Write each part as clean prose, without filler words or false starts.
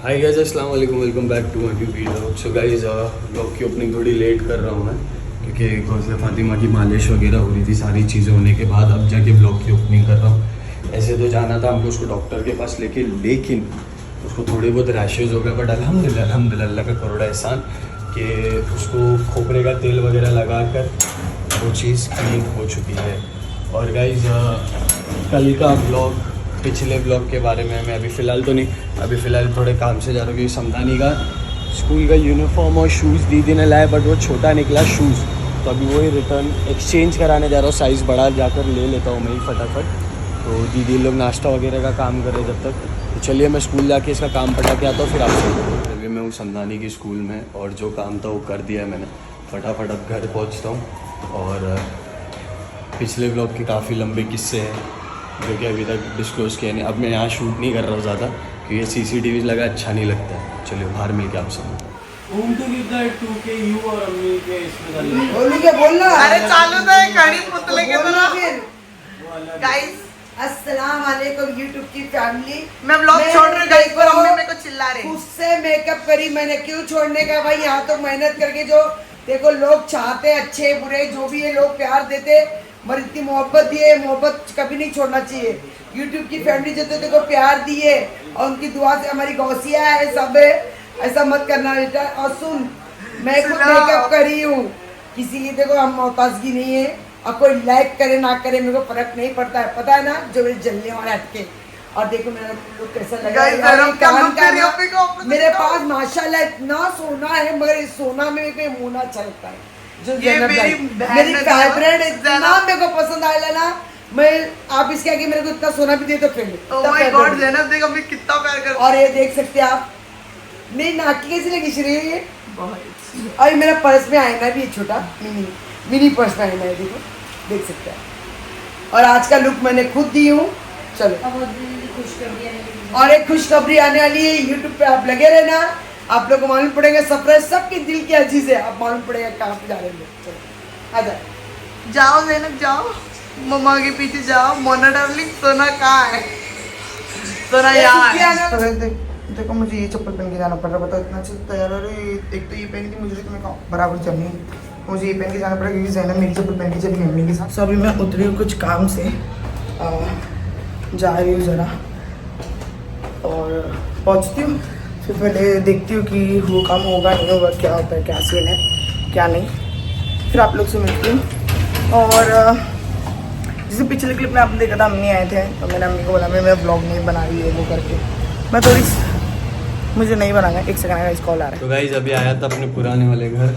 हाय guys, अस्सलाम वालेकुम, welcome back to my new video. So guys, blog की opening थोड़ी लेट कर रहा हूँ मैं, क्योंकि गौज़िया फातिमा की मालिश वगैरह हो रही थी, सारी चीज़ें होने के बाद अब जाके ब्लॉग की ओपनिंग कर रहा हूँ। ऐसे तो जाना था हमको उसको डॉक्टर के पास लेके, लेकिन उसको थोड़े बहुत रैशेज़ हो गए, बट अल्हम्दुलिल्लाह अल्लाह का करोड़ा एहसान कि उसको खोपरे का तेल वगैरह लगा कर वो चीज़ क्लीन हो चुकी है। और गाइस, कल का ब्लॉग, पिछले ब्लॉग के बारे में मैं अभी फ़िलहाल तो नहीं, अभी फ़िलहाल थोड़े काम से जा रहा हूँ, क्योंकि समदानी का स्कूल का यूनिफॉर्म और शूज़ दीदी ने लाए, बट वो छोटा निकला शूज़, तो अभी वही रिटर्न एक्सचेंज कराने जा रहा हूँ। साइज़ बड़ा जाकर ले लेता हूँ मैं ही फटाफट। तो दीदी लोग नाश्ता वगैरह का काम कर रहे जब तक, तो चलिए मैं स्कूल जाके इसका काम पटा के आता हूँ, फिर आपसे। अभी मैं हूँ समदानी की स्कूल में, और जो काम था वो कर दिया है मैंने। फटाफट अब घर पहुँचता हूँ। और पिछले ब्लॉग के काफ़ी लंबे किस्से हैं जो कि अभी तक डिस्क्लोज़ किया नहीं। अब मैं यहाँ शूट नहीं कर रहा हूँ ज़्यादा, क्योंकि CCTV लगा अच्छा नहीं लगता है। चलिए बाहर मिल के आपसे अरे चालू था कड़ी पुतले के तरह। गाइस अस्सलाम वालेकुम यूट्यूब की फैमिली। मैं ब्लॉग छोड़ रही हूँ गाइस, पर मम्मी मेरे को चिल्ला रही। उससे मेकअप करी मैंने, क्यों छोड़ने का भाई। यहाँ तो मेहनत करके जो देखो लोग चाहते अच्छे बुरे जो भी है, लोग प्यार देते, मगर इतनी मोहब्बत दिए, मोहब्बत कभी नहीं छोड़ना चाहिए। यूट्यूब की फैमिली जो देखो प्यार दिए, और उनकी दुआ से हमारी गौसिया है, सब है। ऐसा मत करना बेटा। और सुन, मैं खुद मेकअप करी हूँ, किसी की देखो हम मोहताजगी नहीं है, और कोई लाइक करे ना करे मेरे को फर्क नहीं पड़ता है, पता है ना, जो मेरे जलने वाले हटके। और देखो मेरा लुक कैसा लगा। मेरे पास माशाल्लाह इतना सोना है, मगर इस सोना में मेरे को मोना अच्छा लगता है। जो मेरी फेवरेट इतना मेरे को पसंद आया ना, मैं आप इसके आगे मेरे को इतना सोना भी दे तो फिर कितना प्यार कर। और ये देख सकते हैं आप, मेरी नाकी कैसी लगी श्री, ये बहुत अच्छी। और मेरा पर्स में आईना भी है, छोटा मिनी पर्स में आईना है, देखो देख सकते हैं। और आज का लुक मैंने खुद दी हूँ। चलो, और एक खुशखबरी आने वाली है, यूट्यूब पे आप लगे रहना, आप लोग को मालूम पड़ेगा। सरप्राइज सबके दिल की अजीज है, आप मालूम पड़ेगा कहाँ पे जा रहे हैं। चलो आ जाओ ज़ैनब जाओ, मम्मा के पीछे जाओ। मोना डार्लिंग, सोना कहाँ है? सोना यहाँ है। देखो मुझे ये चप्पल पहन के जाना पड़ रहा, बताओ इतना अच्छा तैयार हो रही। एक तो ये पहन के मुझे तो मैं बराबर चलनी है, मुझे ये पहन के जाना पड़ा, क्योंकि ज़ैनब मेरी चप्पल पहन के चली मम्मी के साथ। सो अभी मैं उतरी हूँ कुछ काम से, जा रही हूँ ज़रा, और पहुँचती हूँ, फिर पहले देखती हूँ कि वो काम होगा नहीं होगा, क्या होता है, क्या सीन है क्या नहीं, फिर आप लोग से मिलती हूँ। और जैसे पिछले क्लिप में आपने देखा था, अम्मी आए थे, तो मैंने अम्मी को बोला मैं ब्लॉग नहीं बना रही है वो करके, मैं थोड़ी मुझे नहीं बनाना। एक सेकंड का इस कॉल आ रहा है। तो गाइस, अभी आया था अपने पुराने वाले घर,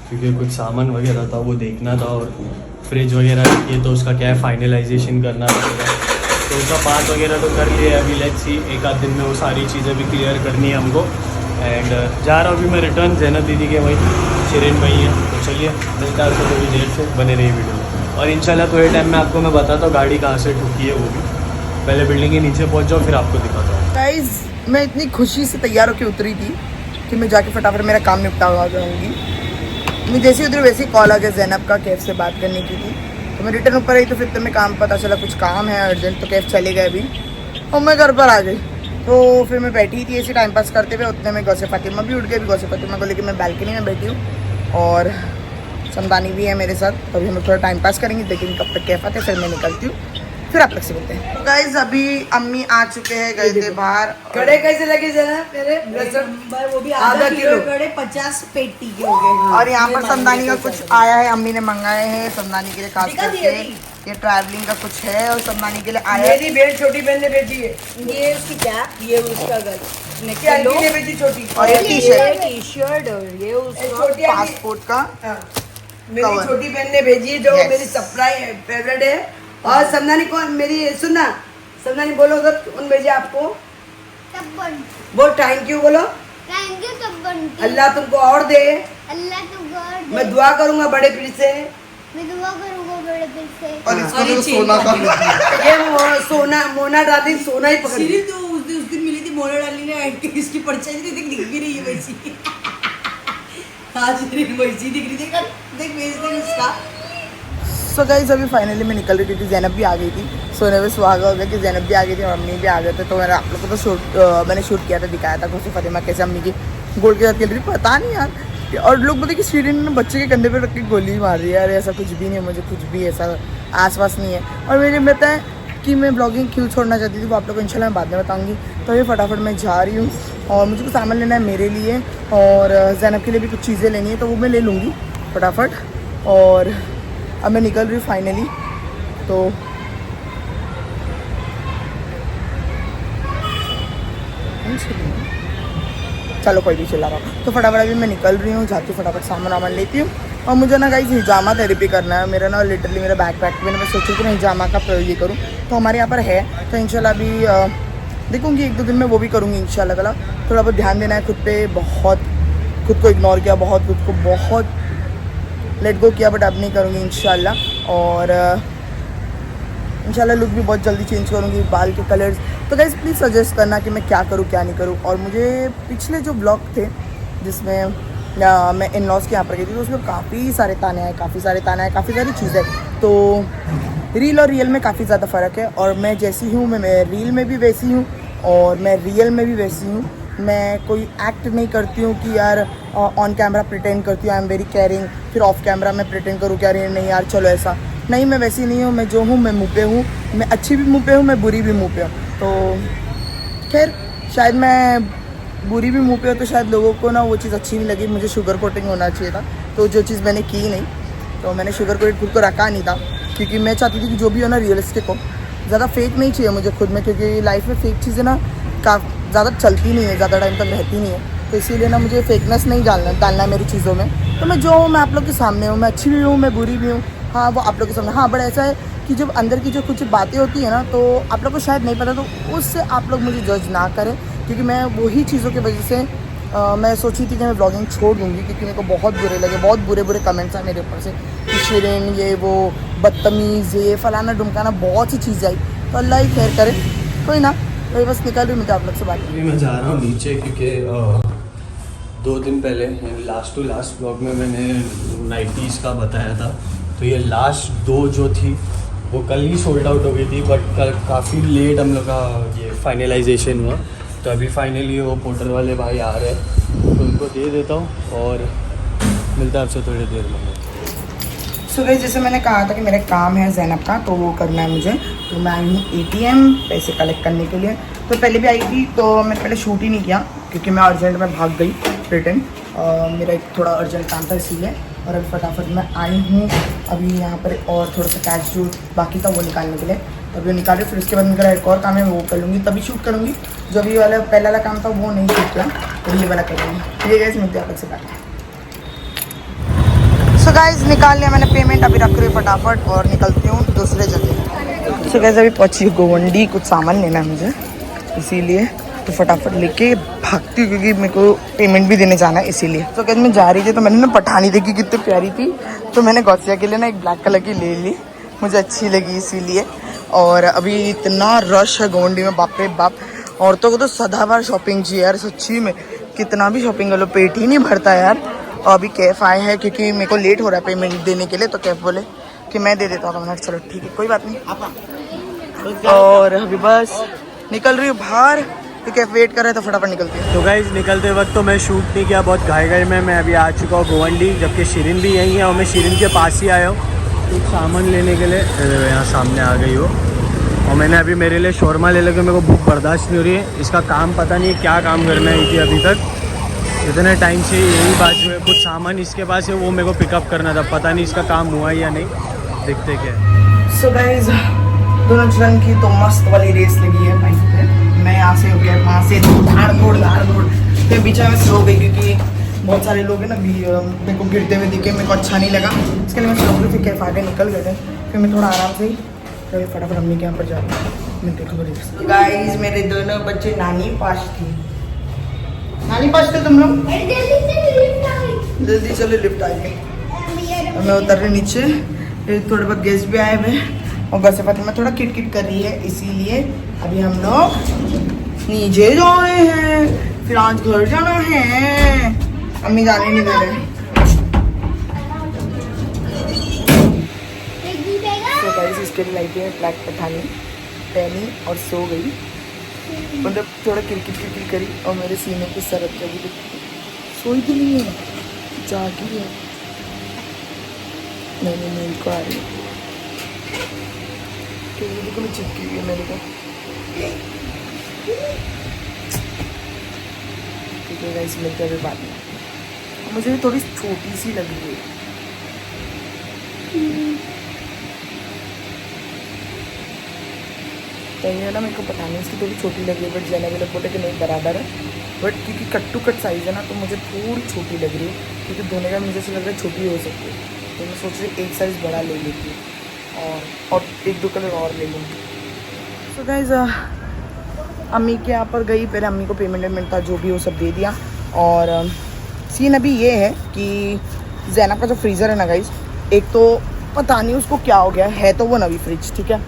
क्योंकि कुछ सामान वगैरह था वो देखना था, और फ्रिज वगैरह ये तो उसका क्या है, फाइनलाइजेशन करना पड़ेगा। तो उसका पार्ट वगैरह तो कर लिया है, अभी लेट्स सी एक आध दिन में वो सारी चीज़ें भी क्लियर करनी है हमको। एंड जा रहा हूँ अभी मैं रिटर्न, ज़ैनब दीदी के वहीं शिरीन वहीं है। तो चलिए मिलता है, थोड़ी देर से बने रही वीडियो में, और इंशाल्लाह थोड़े टाइम में आपको मैं बताता हूँ गाड़ी कहाँ से ठुकी है वो भी। पहले बिल्डिंग के नीचे पहुँच जाओ, फिर आपको दिखाता हूँ। गाइस, मैं इतनी खुशी से तैयार होकर उतरी थी कि मैं जाके फटाफट मेरा काम निपटा जाऊँगी। मैं जैसे उधर वैसे कॉल आ गया ज़ैनब का, कैफ से बात करने की थी, तो मैं रिटर्न ऊपर आई, तो फिर तुम्हें काम पता चला कुछ काम है अर्जेंट, तो कैफ चले गए अभी, और मैं घर पर आ गई। तो फिर मैं बैठी थी ऐसे टाइम पास करते हुए, उतने में गौसे फातिमा भी उठ गई। गौसे फातिमा को लेकर मैं बालकनी में बैठी हूँ, और समदानी भी है मेरे साथ, तो अभी हम थोड़ा टाइम पास करेंगे, लेकिन कब तक कैफ आते हैं, फिर मैं निकलती हूँ, फिर आप लोग से मिलते हैं। गाइस अभी अम्मी आ चुके हैं, गए थे बाहर। कड़े कैसे लगे जरा मेरे? वो भी आधा किलो कड़े 50 पेटी के हो गए। और यहाँ पर समदानी का कुछ आया है, अम्मी ने मंगाए हैं समदानी के लिए खास करके। ये ट्रैवलिंग का कुछ है, और समदानी के लिए आया है। मेरी बहन छोटी बहन ने भेजी है, ये उसकी कैप, ये उसका क्या आंटी ने भेजी छोटी, और ये टी शर्ट, और ये उसका छोटी आंटी- पासपोर्ट का मेरी कवर। छोटी बहन ने भेजी है, जो Yes. मेरी सरप्राइज फेवरेट है। और समदानी कौन मेरी, सुनना समदानी बोलो उधर, कौन भेजे आपको? वो थैंक यू बोलो। थैंक यू तब्बन। अल्लाह तुमको और दे, अल्लाह तुमको और दे। मैं दुआ करूंगा बड़े पीर से। मैं दुआ करूंगा बड़े दिल से। और इसको जो सोना का ये सोना, मोना डाली सोना ही पकड़। सीरी तो उस दिन मिली थी, मोना डाली ने ऐड के इसकी परछाई दिख भी रही है वैसी। आज वैसी दिख रही, देख बेच दे उसका। सो गाइस अभी फाइनली मैं निकल रही थी, ज़ैनब भी आ गई थी। सोने में सुहागा हो गया कि ज़ैनब भी आ गई थी और अम्मी भी आ गए थे। तो मैंने आप लोग को तो मैंने शूट किया था, दिखाया था खुशी फतेमा कैसे अम्मी की गोल्ड के साथ खेल रही, पता नहीं यार। और लोग बोलते कि शीरिन ने बच्चे के कंधे पे रख के गोली मार दी। यार ऐसा कुछ भी नहीं है, मुझे कुछ भी ऐसा आसपास नहीं है। और मुझे बताएं कि मैं ब्लॉगिंग क्यों छोड़ना चाहती थी, वो आप लोग को इंशाल्लाह मैं बाद में बताऊँगी। तो ये फटाफट मैं जा रही हूँ और मुझे कुछ सामान लेना है मेरे लिए और ज़ैनब के लिए भी कुछ चीज़ें लेनी है, तो वो मैं ले लूँगी फटाफट। और अब मैं निकल रही हूँ फाइनली। तो चलो कोई भी चिल्ला रहा हूँ, तो फटाफट अभी मैं निकल रही हूँ, जाती हूँ फटाफट सामान वामान लेती हूँ। और मुझे ना गाइस हिजामा थेरेपी करना है। मेरा ना लिटरली मेरा बैकपैक में मैं सोची कि मैं हिजामा का ये करूँ, तो हमारे यहाँ पर है। तो इंशाल्लाह अभी देखूँगी 1-2 दिन में वो भी करूँगी इंशाल्लाह ताला। थोड़ा बहुत ध्यान देना है खुद पे, बहुत खुद को इग्नोर किया, बहुत खुद को बहुत लेट गो किया, बट अब नहीं करूँगी इंशाल्लाह। और इंशाल्लाह लुक भी बहुत जल्दी चेंज करूँगी, बाल के कलर्स। तो गाइस प्लीज़ सजेस्ट करना कि मैं क्या करूँ क्या नहीं करूँ। और मुझे पिछले जो ब्लॉग थे जिसमें मैं इन लॉज के यहाँ पर गई थी, तो उसमें काफ़ी सारे ताने आए, काफ़ी सारी चीज़ें। तो रील और रियल में काफ़ी ज़्यादा फ़र्क है। और मैं जैसी हूँ मैं रील में भी वैसी हूँ और मैं रियल में भी वैसी हूँ। मैं कोई एक्ट नहीं करती हूँ कि यार ऑन कैमरा प्रिटेंड करती हूँ आई एम वेरी केयरिंग, फिर ऑफ कैमरा मैं प्रिटेंड करूँ कि अरे नहीं यार चलो ऐसा नहीं, मैं वैसी नहीं हूँ। मैं जो हूँ मैं मुँह पे हूँ, मैं अच्छी भी मुँह पे हूँ, मैं बुरी भी मुँह पे हूँ। तो खैर शायद मैं बुरी भी मुँह पे हो तो शायद लोगों को ना वो चीज़ अच्छी नहीं लगी। मुझे शुगर कोटिंग होना चाहिए था, तो जो चीज़ मैंने की नहीं, तो मैंने शुगर कोटेड खुद को रखा नहीं था, क्योंकि मैं चाहती थी कि जो भी हो ना रियलिस्टिक हो। ज़्यादा फेक नहीं चाहिए मुझे खुद में, क्योंकि लाइफ में फेक चीज़ें ना ज़्यादा चलती नहीं है, ज़्यादा टाइम तक रहती नहीं है। तो इसीलिए ना मुझे फेकनेस नहीं डालना है मेरी चीज़ों में। तो मैं जो हूँ मैं आप लोग के सामने हूँ, मैं अच्छी भी हूँ, मैं बुरी भी हूँ, हाँ वो आप लोग के सामने। हाँ बट ऐसा है कि जब अंदर की जो कुछ बातें होती है ना, तो आप लोग को शायद नहीं पता, तो उससे आप लोग मुझे जज ना करें, क्योंकि मैं वही चीज़ों की वजह से मैं सोची थी कि मैं ब्लॉगिंग छोड़ दूँगी, क्योंकि मेरे को बहुत बुरे लगे, बहुत बुरे कमेंट्स आए मेरे ऊपर से कि शिरीन ये वो बदतमीज़ ये फलाना ढुमकाना बहुत सी चीज़ें आई। तो अल्लाह ही खैर करे, कोई ना। तो बस निकल रही हूँ मैं आप लोग से बात। अभी मैं जा रहा हूँ नीचे, क्योंकि 2 दिन पहले लास्ट टू लास्ट ब्लॉग में मैंने नाइटीज़ का बताया था, तो ये लास्ट 2 जो थी वो कल ही सोल्ड आउट हो गई थी, बट कल काफ़ी लेट हम लोग का ये फाइनलाइजेशन हुआ। तो अभी फाइनली वो पोर्टर वाले भाई आ रहे हैं, तो उनको दे देता हूँ और मिलता है आपसे थोड़ी देर में। सो गाइस जैसे मैंने कहा था कि मेरा काम है ज़ैनब का, तो वो करना है मुझे। तो मैं आई हूँ ATM पैसे कलेक्ट करने के लिए। तो पहले भी आई थी, तो मैंने पहले शूट ही नहीं किया, क्योंकि मैं अर्जेंट में भाग गई रिटर्न। मेरा एक थोड़ा अर्जेंट काम था इसीलिए। और अभी फटाफट मैं आई हूँ अभी यहाँ पर, और थोड़ा सा कैश जो बाकी था वो निकालने के लिए। तो अभी वो निकाल रही, फिर उसके बाद मेरा एक और काम है वो कर लूँगी, तभी शूट करूँगी। जो अभी वाला पहला वाला काम था वो नहीं शूट किया, तो ये वाला करूँगी। ये गाइस मिलते हैं आप से बात। सो गाइस निकाल लिया मैंने पेमेंट, अभी रख रही हूँ फटाफट और निकलती हूँ दूसरे जगह। सो गाइस अभी पहुँची गोवंडी, कुछ सामान लेना है मुझे, इसीलिए तो फटाफट लेके भागती हूँ, क्योंकि मेरे को पेमेंट भी देने जाना है इसीलिए। तो गाइस मैं जा रही थी, तो मैंने ना पठानी देखी कितनी प्यारी थी, तो मैंने गौसिया के लिए ना एक ब्लैक कलर की ले ली, मुझे अच्छी लगी इसीलिए। और अभी इतना रश है गोवंडी में, बाप रे बाप। औरतों को तो सदाबहार शॉपिंग चाहिए यार, सच्ची में कितना भी शॉपिंग कर लो पेट ही नहीं भरता यार। और अभी कैफ़ आए हैं, क्योंकि मेरे को लेट हो रहा है पेमेंट देने के लिए, तो कैफ़ बोले कि मैं दे देता हूँ। चलो ठीक है कोई बात नहीं। और अभी बस निकल रही हूँ बाहर, तो कैफ़ वेट कर रहे हैं, तो फटाफट निकलती है। तो गाइस निकलते वक्त तो मैं शूट नहीं किया, बहुत घाई में मैं अभी आ चुका हूँ गोवंडी, जबकि शिरीन भी यहीं है और मैं शिरीन के पास ही आया हूँ कुछ सामान लेने के लिए। यहाँ सामने आ गई हो, और मैंने अभी मेरे लिए शोरमा ले लिया, मेरे को भूख बर्दाश्त नहीं हो रही है। इसका काम पता नहीं क्या काम करना है कि अभी तक इतने टाइम से यही बात जो है, कुछ सामान इसके पास है वो मेरे को पिकअप करना था, पता नहीं इसका काम हुआ या नहीं, देखते क्या। सो गाइस दोनों जन की तो मस्त वाली रेस लगी है बाइक पे। मैं यहाँ से हो गया, वहाँ से धाड़ दौड़ फिर बीच में स्लो गई, क्योंकि बहुत सारे लोग हैं ना मेरे को गिरते हुए दिखे, मेरे को अच्छा नहीं लगा, इसके लिए मैं स्लो गई। फिर कैफ आगे निकल गए थे, फिर मैं थोड़ा आराम से ही फटाफट अम्मी के यहाँ पर जा रही हूँ। मैं देखो बड़ी गाइस मेरे दोनों बच्चे नानी पास थी, नानी पास थे तुम लोग, जल्दी चलो लिफ्ट आई गई। मैं उतर रही नीचे, थोड़े बहुत गेस्ट भी आए हुए, और गौसिया फातिमा थोड़ा किट कर रही है, इसीलिए अभी हम लोग नीचे जा रहे हैं, फिर आज घर जाना है। अम्मी जाने नहीं दे रहे। गाइस इसके लिए लाई थी ब्लैक पठानी, पहनी और सो गई। मतलब थोड़ा किरकिर करी और मेरे सीने पे सर रख के सोई भी नहीं है, जागी है। नहीं नींद को आ रही है तो मैं चिपकी हुई है मेरे को। ठीक है गाइस, मिलते हैं बाद में। मुझे भी थोड़ी छोटी सी लग रही है। कहीं है ना, मेरे को पता नहीं, इसकी थोड़ी छोटी लग रही है, बट जैना भी लोग बोले कि नहीं बराबर है, बट क्योंकि कट टू कट साइज़ है ना तो मुझे थोड़ी छोटी लग रही है, क्योंकि धोने का मुझे ऐसा लग रहा है छोटी हो सकती है। तो मैं सोच रही एक साइज़ बड़ा ले लेती हूँ और एक दो कलर और ले लूँगी। तो गाइस अम्मी के यहाँ पर गई, पहले अम्मी को पेमेंट था जो भी वो सब दे दिया। और सीन अभी ये है कि ज़ैनब का जो फ्रीज़र है ना गाइस, एक तो पता नहीं उसको क्या हो गया है तो वो नवी फ्रिज, ठीक है।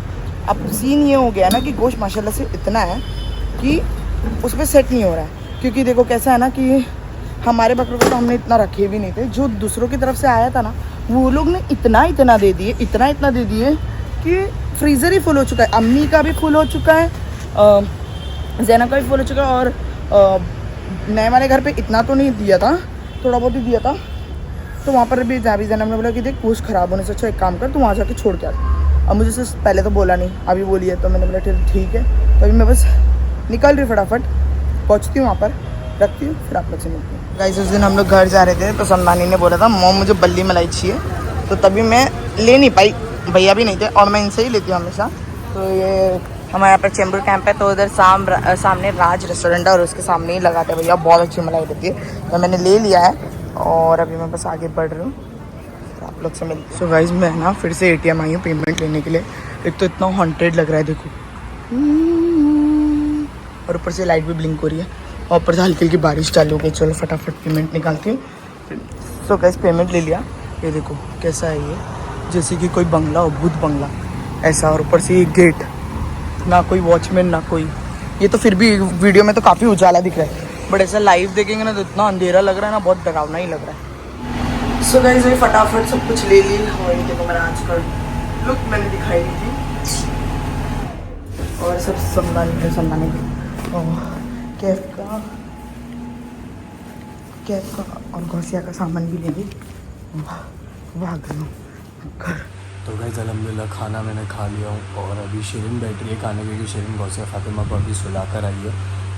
अब सीन ये हो गया ना कि गोश्त माशाल्लाह से इतना है कि उस पर सेट नहीं हो रहा है। क्योंकि देखो कैसा है ना कि हमारे बकरों को तो हमने इतना रखे भी नहीं थे, जो दूसरों की तरफ से आया था ना वो लोग ने इतना दे दिए, इतना दे दिए कि फ्रीज़र ही फुल हो चुका है। अम्मी का भी फुल हो चुका है, ज़ैनब का भी फुल हो चुका है। और नए वाले घर पे इतना तो नहीं दिया था, थोड़ा बहुत ही दिया था। तो वहाँ पर भी जाबी ज़ैनब ने बोला कि देख गोश्त ख़राब होने से अच्छा एक काम कर, तू वहाँ जाके छोड़ के आ। अब मुझे से पहले तो बोला नहीं, अभी बोली है तो मैंने बोला ठीक है। तो अभी मैं बस निकल रही फटाफट, पहुँचती हूँ वहाँ पर, रखती हूँ, फिर आप लोग से मिलती हूँ। गाइस उस दिन हम लोग घर जा रहे थे तो सम्मानी ने बोला था मॉम मुझे बल्ली मलाई चाहिए, तो तभी मैं ले नहीं पाई, भैया भी नहीं थे और मैं इनसे ही लेती हूँ हमेशा। तो ये हमारे यहाँ पर चेंबूर कैंप है, तो उधर सामने राज रेस्टोरेंट है और उसके सामने ही लगाते हैं भैया, बहुत अच्छी मलाई रहती है। तो मैंने ले लिया है और अभी मैं बस आगे बढ़ रही हूँ, आप लोग से मिलती हूँ। सो गाइस मैं ना फिर से ATM आई हूँ पेमेंट लेने के लिए। एक तो इतना हॉन्टेड लग रहा है देखो, और ऊपर से लाइट भी ब्लिंक हो रही है और ऊपर से हल्की हल्की बारिश चालू हो गई। चलो फटाफट पेमेंट निकालती हूँ। सो गाइस पेमेंट ले लिया, ये देखो कैसा है ये, जैसे कि कोई बंगला हो, भूत बंगला ऐसा। और ऊपर से ये गेट, ना कोई वॉचमैन ना कोई, ये तो फिर भी वीडियो में तो काफ़ी उजाला दिख रहा है, बट ऐसा लाइव देखेंगे ना तो इतना अंधेरा लग रहा है ना, बहुत डरावना ही लग रहा है। सो गाइस मैं फटाफट सब कुछ ले ली और ये देखो मेरा आज का लुक मैंने दिखाई दी थी, और सब सम्मानी कैफ का और गौसिया का सामान भी ले ली, भाग गई हूँ घर। तो गाइस अल्हम्दुलिल्लाह खाना मैंने खा लिया हूँ और अभी शिरीन बैठ रही है खाने के लिए। शिरीन गौसिया फातिमा को अभी सुला कर आई है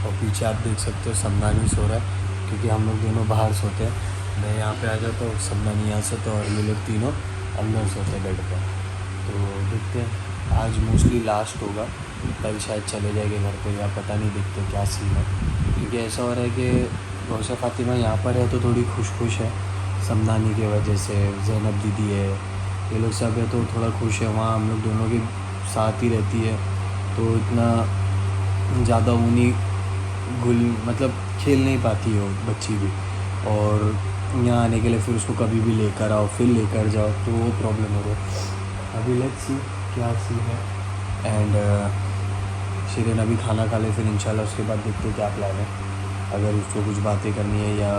और पीछे आप देख सकते हो सम्मानी सो रहा है, क्योंकि हम लोग दोनों बाहर सोते हैं। मैं यहाँ पे आ जाता हूँ, सम्मानी यहाँ सोता और ये लोग तीनों अंदर सोते बेड पर। तो देखते हैं, आज मोस्टली लास्ट होगा, कल शायद चले जाएंगे घर पर या पता नहीं, देखते क्या सीन है। क्योंकि ऐसा हो रहा है कि गौसिया फातिमा यहाँ पर है तो थोड़ी खुश है सम्मानी की वजह से, ज़ैनब दीदी है, ये लोग सब है तो थोड़ा खुश है। वहाँ हम लोग दोनों के साथ ही रहती है तो इतना ज़्यादा ऊनी घुल मतलब खेल नहीं पाती हो बच्ची भी, और यहाँ आने के लिए फिर उसको कभी भी लेकर आओ फिर लेकर जाओ तो वो प्रॉब्लम हो रहा है। अभी लेट्स सी क्या सीन है। एंड शिरीन अभी खाना खा ले, फिर इंशाल्लाह उसके बाद देखते क्या प्लान है। अगर उसको कुछ बातें करनी है या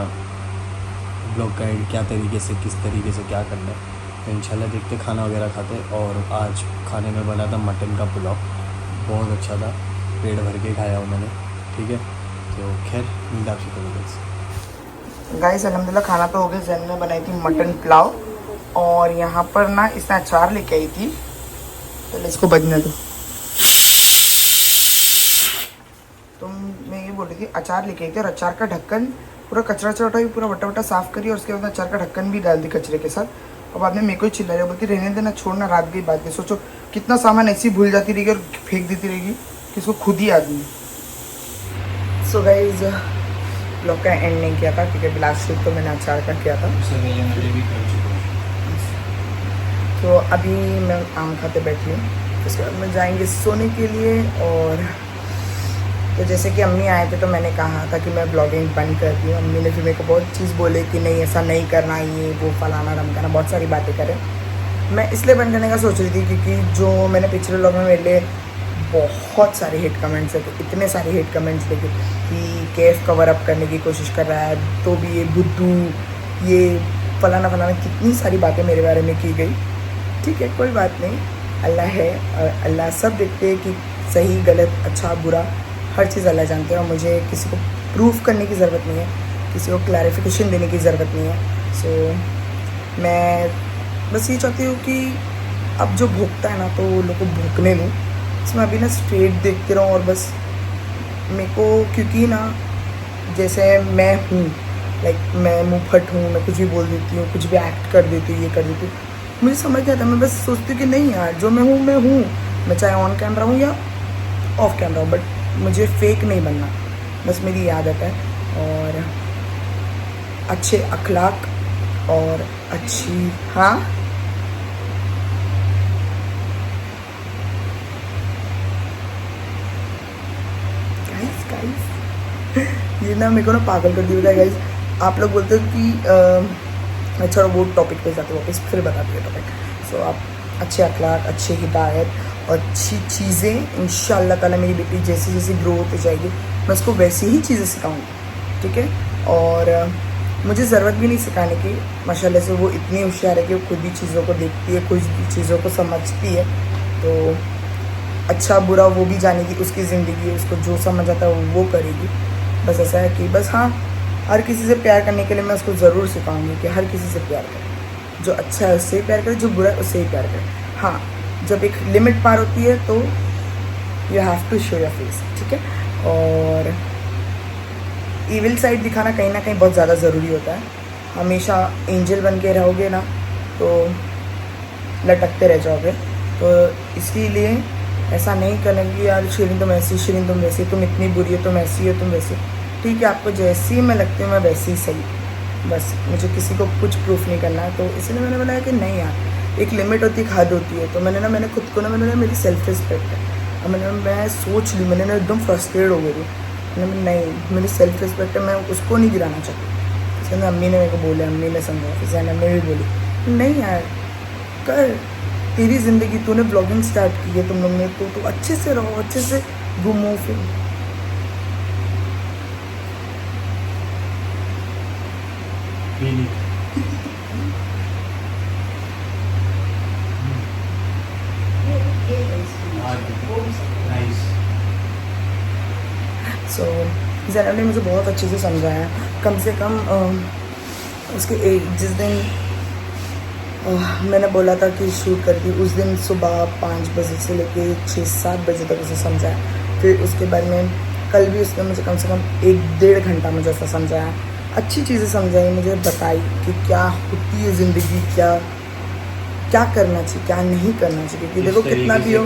ब्लॉग का एंड क्या तरीके से किस तरीके से क्या करना है तो इंशाल्लाह देखते, खाना वगैरह खाते। और आज खाने में बना था मटन का पुलाव, बहुत अच्छा था, पेट भर के खाया हूँ मैंने, ठीक है। तो खैर मिलता आपसे कभी। गाइस अल्हम्दुलिल्लाह खाना तो हो गया। जैन ने बनाई थी मटन पुलाव और यहाँ पर ना इसने अचार लेके आई थी, तो इसको बजने दो। तो मैं ये बोल रही थी अचार लेके आई थी और अचार का ढक्कन पूरा कचरा उठाई, पूरा वटा वटा साफ़ करी और उसके बाद अचार का ढक्कन भी डाल दी कचरे के साथ। और बाद में मेरे को ही चिल्ला रही, बोलती रहने देना, छोड़ना, रात गई बात गई। सोचो कितना सामान ऐसी भूल जाती रहेगी और फेंक देती रहेगी कि इसको खुद ही याद नहीं। सो गाइस ब्लॉग का एंड नहीं किया था क्योंकि लास्ट शूट तो मैंने अचार का किया था, तो अभी मैं आम खाते बैठी हूँ। उसके बाद मैं जाएंगे सोने के लिए। और तो जैसे कि अम्मी आए थे तो मैंने कहा था कि मैं ब्लॉगिंग बंद कर दी। अम्मी ने फिर मेरे को बहुत चीज़ बोले कि नहीं ऐसा नहीं करना, ये वो फलाना ढमकाना, बहुत सारी बातें करें। मैं इसलिए बंद करने का सोच रही थी क्योंकि जो मैंने पिछले ब्लॉग में मेरे लिए बहुत सारे हेट कमेंट्स है, तो इतने सारे हेट कमेंट्स लेके कि केफ कवर अप करने की कोशिश कर रहा है, तो भी ये बुद्धू, ये फलाना फलाना, कितनी सारी बातें मेरे बारे में की गई। ठीक है कोई बात नहीं, अल्लाह है और अल्लाह सब देखते हैं कि सही गलत अच्छा बुरा हर चीज़ अल्लाह जानते हैं और मुझे किसी को प्रूफ करने की ज़रूरत नहीं है, किसी को क्लैरिफिकेशन देने की ज़रूरत नहीं है। सो मैं बस ये चाहती हूँ कि अब जो भोगता है ना तो वो लोग को भोगने दूँ, इसमें अभी ना स्ट्रेट देखते रहूँ और बस मेरे को, क्योंकि ना जैसे मैं हूँ लाइक मैं मुँह फट हूँ, मैं कुछ भी बोल देती हूँ, कुछ भी एक्ट कर देती हूँ, ये कर देती हूँ, मुझे समझ नहीं आता। मैं बस सोचती हूँ कि नहीं यार जो मैं हूँ मैं चाहे ऑन कैमरा हूँ या ऑफ कैमरा हूँ, बट मुझे फेक नहीं बनना, बस मेरी आदत है। और अच्छे अखलाक और अच्छी हाँ गाइस ये ना मेरे को ना पागल कर दिया गाइस। आप लोग बोलते हो कि अच्छा वो टॉपिक पे जाते वापस फिर बताते हैं टॉपिक। सो आप अच्छे अखलाक, अच्छी हिदायत और अच्छी चीज़ें इंशाअल्लाह ताला मेरी बेटी जैसे जैसे ग्रो होती जाएगी मैं उसको वैसी ही चीज़ें सिखाऊंगी, ठीक है। और मुझे ज़रूरत भी नहीं सिखाने की, माशाल्लाह से वो इतनी होशियार है कि वो खुद ही चीज़ों को देखती है, कुछ भी चीज़ों को समझती है। तो अच्छा बुरा वो भी जानेगी, उसकी ज़िंदगी है, उसको जो समझ आता है वो करेगी। बस ऐसा है कि बस हाँ हर किसी से प्यार करने के लिए मैं उसको ज़रूर सिखाऊंगी कि हर किसी से प्यार करे, जो अच्छा है उससे ही प्यार करे, जो बुरा है उससे ही प्यार करे। हाँ जब एक लिमिट पार होती है तो you have to show your face, ठीक है। और ईविल साइड दिखाना कहीं ना कहीं बहुत ज़्यादा ज़रूरी होता है। हमेशा एंजल बन के रहोगे ना तो लटकते रह जाओगे। तो इसीलिए ऐसा नहीं करना कि यार शिरीन तुम ऐसी, शिरीन तुम वैसी, तुम इतनी बुरी हो, तुम ऐसी हो, तुम वैसी। ठीक है आपको जैसी मैं लगती हूँ मैं वैसी ही सही, बस मुझे किसी को कुछ प्रूफ नहीं करना है। तो इसलिए मैंने बोला कि नहीं यार एक लिमिट होती है, एक हद होती है। तो मैंने खुद को ना मेरी सेल्फ रिस्पेक्ट है। और मैं सोच ली, मैंने एकदम फ्रस्ट्रेट हो गई थी। मैंने नहीं मेरी सेल्फ रिस्पेक्ट है, मैं उसको नहीं गिराना चाहती। इसलिए अम्मी ने मेरे को बोला, अम्मी ने समझाया, फिर जैनब ने भी बोली नहीं यार कर, तेरी ज़िंदगी, तूने ब्लॉगिंग स्टार्ट की है, तुम लोग ने तो अच्छे से रहो, अच्छे से घूमो फिर। सो जैनब ने मुझे बहुत अच्छे से समझाया। कम से कम उसके जिस दिन मैंने बोला था कि शूट करती, उस दिन सुबह 5 बजे से लेके 6-7 बजे तक उसे समझाया। फिर उसके बाद में कल भी उसने मुझे कम से कम 1-1.5 घंटा मुझे ऐसा समझाया, अच्छी चीज़ें समझाई, मुझे बताई कि क्या होती है ज़िंदगी, क्या करना चाहिए, क्या नहीं करना चाहिए। क्योंकि देखो कितना भी हो,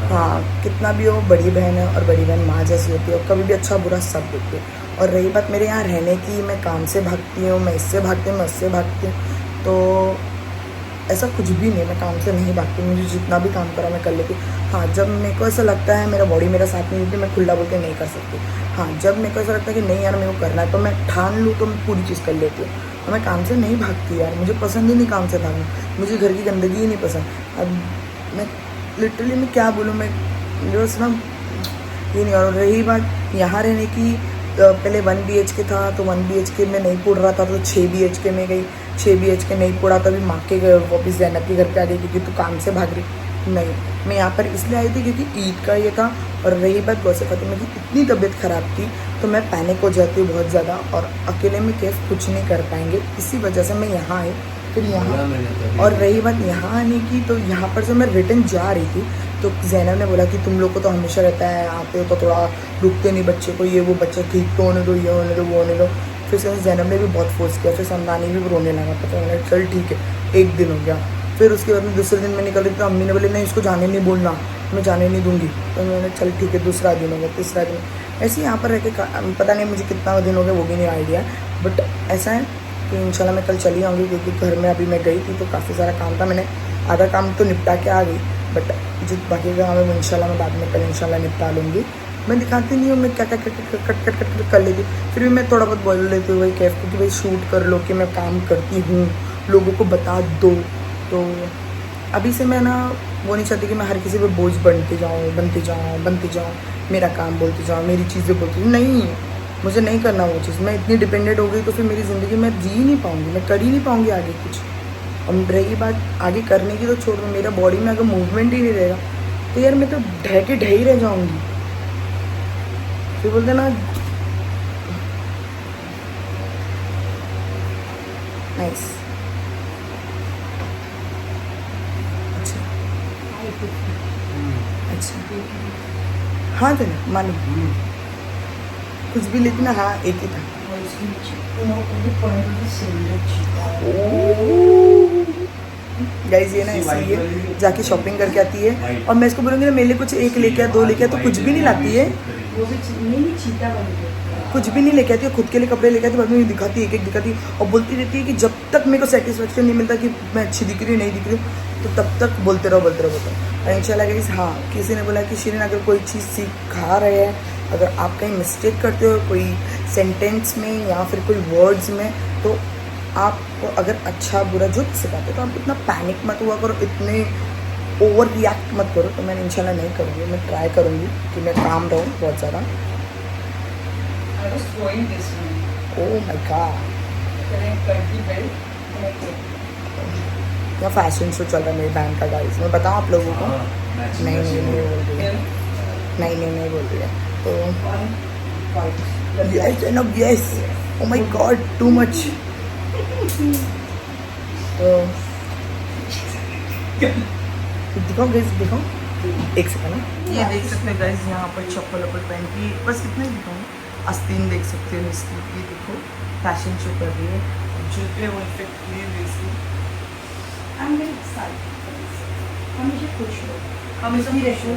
हाँ कितना भी हो, बड़ी बहन है और बड़ी बहन माँ जैसी होती है और कभी भी अच्छा बुरा सब देखती है। और रही बात मेरे यहाँ रहने की, मैं काम से भागती हूँ, मैं इससे भागती हूँ, मैं उससे भागती हूँ, तो ऐसा कुछ भी नहीं, मैं काम से नहीं भागती। मुझे जितना भी काम करा मैं कर लेती। हाँ जब मेरे को ऐसा लगता है मेरा बॉडी मेरा साथ नहीं देती, मैं खुला बोल के नहीं कर सकती। हाँ जब मेरे को ऐसा लगता है कि नहीं यार मेरे को करना है तो मैं ठान लूँ तो मैं पूरी चीज़ कर लेती हूँ। और मैं काम से नहीं भागती यार, मुझे पसंद ही नहीं काम से भागना, मुझे घर की गंदगी ही नहीं पसंद। अब मैं लिटरली मैं क्या बोलूँ, मैं बस ना ये नहीं। और रही बात यहाँ रहने की, पहले 1 BHK था तो 1 BHK में नहीं पढ़ रहा था तो 6 BHK में गई, 6 BHK नहीं पढ़ा तो अभी माँ के वापस जैनब के घर पे आ गई क्योंकि तू काम से भाग रही। नहीं मैं यहाँ पर इसलिए आई थी क्योंकि ईद का ये था। और रही बात गौसे फातिमा की, इतनी तबीयत ख़राब थी तो मैं पैनिक हो जाती हूँ बहुत ज़्यादा और अकेले में कैफ कुछ नहीं कर पाएंगे, इसी वजह से मैं यहाँ आई। फिर यहाँ और रही बात यहाँ आने की, तो यहाँ पर जब मैं रिटर्न जा रही थी तो जैनब ने बोला कि तुम लोग को तो हमेशा रहता है, आते हो तो थोड़ा रुकते नहीं बच्चे को, ये वो बच्चा ठीक तो होने दो, ये होने दो, वो होने दो। फिर जैनब ने भी बहुत फोर्स किया, फिर समदानी भी रोने लगा। पता मैंने चल ठीक है, 1 दिन हो गया। फिर उसके बाद में दूसरे दिन मैं निकल रही तो अम्मी ने बोले नहीं इसको जाने नहीं बोलना, मैं जाने नहीं दूँगी। तो मैंने चल ठीक है, दूसरा दिन हो गया, तीसरा दिन। ऐसे यहाँ पर रह के पता नहीं मुझे कितना दिन हो गया वो भी नहीं आइडिया, बट ऐसा है कि इंशाल्लाह मैं कल चली आऊँगी क्योंकि घर में अभी मैं गई थी तो काफ़ी सारा काम था, मैंने आधा काम तो निपटा के आ गई, बट जो बाकी का काम है वो इंशाल्लाह मैं बाद में कल इंशाल्लाह निपटा लूँगी। मैं दिखाती नहीं हूँ, मैं क्या कट कर लेती, फिर भी मैं थोड़ा बहुत बोल लेती हूँ भाई कैफ को कि भाई शूट कर लो कि मैं काम करती हूँ, लोगों को बता दो। तो अभी से मैं ना वो नहीं चाहती कि मैं हर किसी पे बोझ बनती जाऊँ, मेरा काम बोलती जाऊँ, मेरी चीज़ें बोलती जाऊँ। नहीं, मुझे नहीं करना वो चीज़। मैं इतनी डिपेंडेंट हो गई तो फिर मेरी ज़िंदगी में जी ही नहीं पाऊँगी, मैं कर ही नहीं पाऊँगी आगे कुछ। अब रही बात आगे करने की तो छोड़ दो, मेरा बॉडी में अगर मूवमेंट ही नहीं रहेगा तो यार मैं तो ढह के ढह ही रह जाऊंगी। फिर बोलते ना नाइस। अच्छा अच्छा हाँ तो मालूम कुछ भी, लेकिन हाँ एक ही था। गाइस ये ना ऐसी है जाके शॉपिंग करके आती है और मैं इसको बोलूँगी ना मेरे लिए कुछ एक लेके आ, दो लेके आ, तो कुछ भी नहीं लाती है, कुछ भी नहीं लेके आती है। खुद के लिए कपड़े लेके आती है, बाद में दिखाती है, एक एक दिखाती है और बोलती रहती है कि जब तक मेरे को सेटिस्फेक्शन नहीं मिलता कि मैं अच्छी दिख रही हूँ नहीं दिख रही हूँ तो तब तक बोलते रहो बोलते रहो बोलते रहो। और इंशाल्लाह गाइस हाँ किसी ने बोला कि शिरीन अगर कोई चीज़ सिखा रहे हैं, अगर आप कहीं मिस्टेक करते हो कोई सेंटेंस में या फिर कोई वर्ड्स में, तो आपको अगर अच्छा बुरा जो भी सिखाते तो आप इतना पैनिक मत हुआ करो, इतने ओवर रिएक्ट मत करो। तो मैंने इंशाल्लाह नहीं करूँगी, मैं ट्राई करूँगी कि मैं काम रहूँ बहुत ज़्यादा। ओह माय गॉड, क्या फैशन शो चल रहा है मेरी बैंक का गाइस, मैं बताऊँ आप लोगों को? नहीं बोल रही है, नहीं बोल रही है। तो yes and yes, oh my God too much. तो दिखाओ गाइस दिखाओ, एक सेकंड ना, ये देख सकते हैं गाइस यहाँ पर चप्पल वप्पल पहन के, बस इतना ही दिखाऊँ। आस्तीन देख सकते हो इसकी, ये देखो फैशन शो कर रही है, जूते वो इफेक्ट नहीं दे इसकी। आई एम वेरी एक्साइटेड, हमेशा खुश हो, हमेशा खुश हो।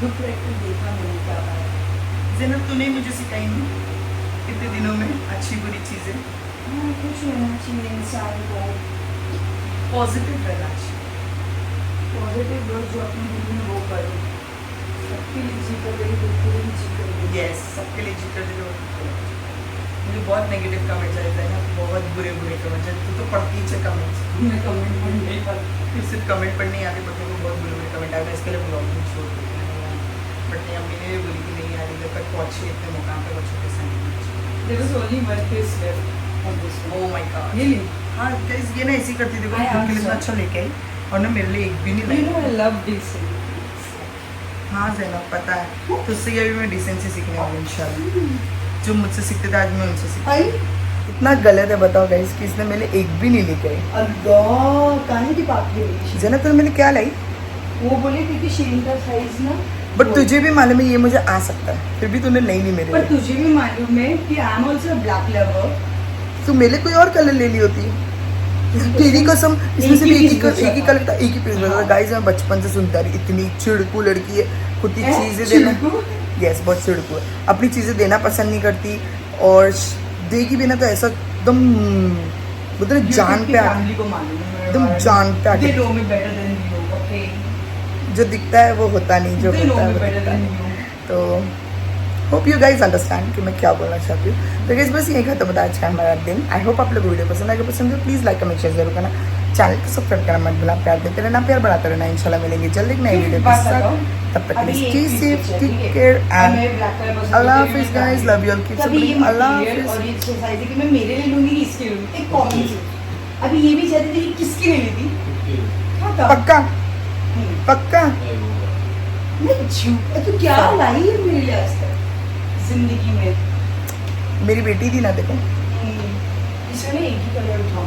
दुख रहकर देखा मैंने क्या है ज़ैनब, तूने मुझे सिखाई नहीं कितने दिनों में अच्छी बुरी चीज़ें। कुछ होना चाहिए इंसान को, पॉजिटिव रहना चाहिए, पॉजिटिव वर्ड जो अपने दिल में वो करो, सबके लिए जी कर रही, दुख के लिए जी कर रही। यस सबके लिए जीकर दे दो। मुझे बहुत नेगेटिव कमेंट्स आए थे ना, बहुत बुरे कमेंट्स आए। तू तो पढ़ती है कमेंट्स, मैं कमेंट पढ़ नहीं पाती, फिर सिर्फ कमेंट पढ़ने आते बट मेरे को बहुत बुरे कमेंट आए, मैं इसके लिए ब्लॉगिंग छोड़ दी। बट नहीं अम्मी ने बोली कि नहीं यार इधर तक पहुँचे इतने मुकाम पे बच्चों के संग। There is only one face left on this one. Oh my god, really? हाँ गाइस ये ना ऐसी करती थी, I खुद के लिए इतना answer. अच्छा लेके आई और ना मेरे लिए एक भी नहीं you know lie. I love this. हाँ ज़ैनब पता है, तो उससे अभी मैं डिसेंसी सीखने वाली हूँ इंशाल्लाह। जो मुझसे सीखते थे आज मैं उनसे सीखती आई इतना गलत है बताओ गाइस कि इसने मेरे लिए एक भी नहीं लेके आई। अल्लाह काहे की बात कर रही है? ज़ैनब तूने मेरे लिए क्या लाई? वो बोले क्योंकि शिरीन का साइज ना, बट तुझे भी मालूम है ये मुझे आ सकता है, फिर भी तूने नहीं ली मेरे पर लिए। तुझे भी मालूम है कि I am also black lover. तू मेरे लिए कोई और कलर ले ली होती। तेरी कसम इसमें सिर्फ एक ही कलर था, एक ही पीस बचा था। गाइस मैं बचपन से सुनता रही, इतनी चिड़कू लड़की है, खुद की चीज़ें देना, यस बहुत चिड़कू है, अपनी चीज़ें देना पसंद नहीं करती और देगी भी ना तो ऐसा एकदम बोलते ना जान पे आ, फैमिली को मालूम है एकदम जान पे दे आके know me better than you, okay? जो दिखता है वो होता नहीं, जो दे नो होता है मी वो बेटर दिखता देन नहीं। यू। तो होप यू गाइज अंडरस्टैंड कि मैं क्या बोलना चाहती हूँ। तो गाइज बस यही खत्म होता है आज का हमारा दिन। आई होप आप लोग वीडियो पसंद आएगा, पसंद है प्लीज़ लाइक कमेंट शेयर जरूर करना, चैनल को सब्सक्राइब करना मत भूलना, प्यार देते रहना, प्यार बढ़ाते रहना। इंशाल्लाह मिलेंगे जल्द एक नई वीडियो के साथ, तब तक के लिए stay safe, take care and अल्लाह हाफिज़ guys, love you all, keep supporting, अल्लाह हाफिज़। और ये सोसाइटी कि मैं मेरे लिए लूंगी कि इसके लूंगी, एक कॉमन। अभी ये भी चाहती थी कि किसके लिए लेती, हाँ था पक्का पक्का मैं झूठ, तू क्या लाई है मेरे लिए आज तक जिंदगी में? मेरी बेटी थी ना, देखो इसमें एक ही कलर था।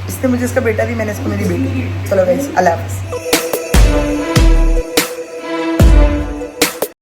इसने मुझे इसका बेटा दी, मैंने इसको मेरी बेटी दी। चलो गाइज अल्लाह हाफिज़।